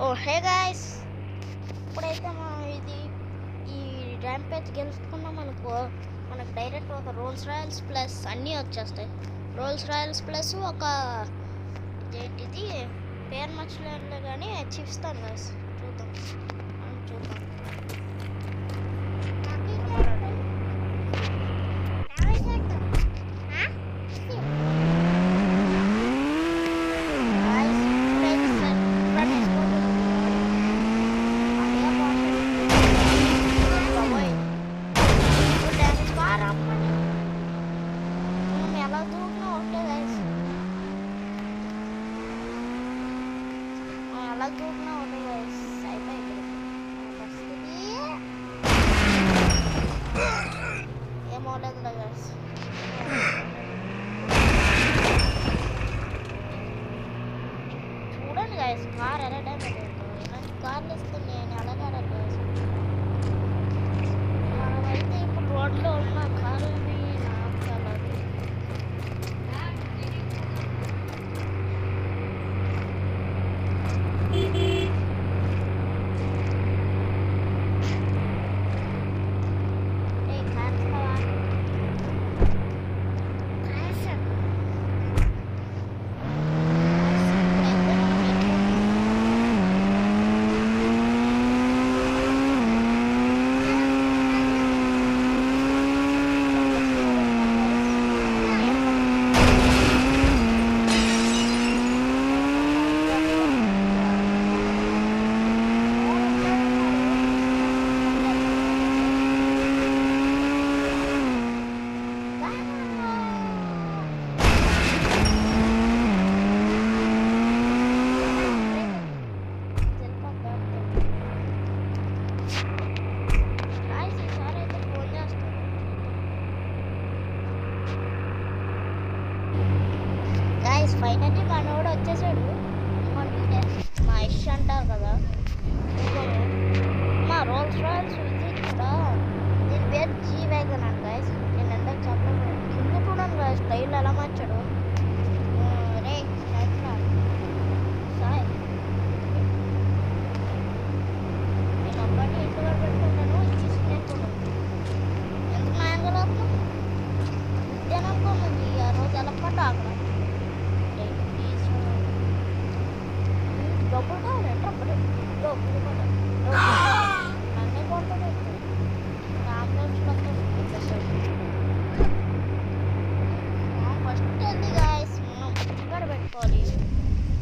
ఓ hey guys, ఇప్పుడైతే మనం ఈ ర్యాంపేజ్ గెలుచుకున్నాం అనుకో, మనకు డైరెక్ట్ ఒక రోల్స్ రాయల్స్ ప్లస్ అన్నీ వచ్చేస్తాయి. రోల్స్ రాయల్స్ ప్లస్ ఒక ఇదేంటిది పేరు మర్చిపోయానులే కానీ చిప్స్తాను గాయస్. చూద్దాం. చూడండి గాయస్, కార్ ఎలా డ్యామేజ్ అవుతుందో. ఇలాంటి కార్లు ఇస్తే నేను ఎలాగాడాలి గాయస్. మనమైతే ఇప్పుడు రోడ్లో ఉన్న కారుని నాకాలి. ఫైనల్లీ మనోడు వచ్చేసాడు. మా ఇష్ అంటారు కదా, మా రోల్స్ రాయల్స్ ఇది కూడా. దీని పేరు జీ వ్యాగన్ అంట గాయస్. నేను ఎందాక చెప్పలేదు. కింద చూడండి గాయస్, స్టైల్ ఎలా మార్చాడు. రే సాయ్, నేను ఒక్కటి ఇంటిలో పెట్టుకుంటాను. తీసుకునేట్టున్నాను. ఎందుకు నాయనగా ఉద్యాననుకోమంది ఆ రోజు ఎలా పడ్డా అక్కడ. డబ్బులు కావాలి, డబ్బులు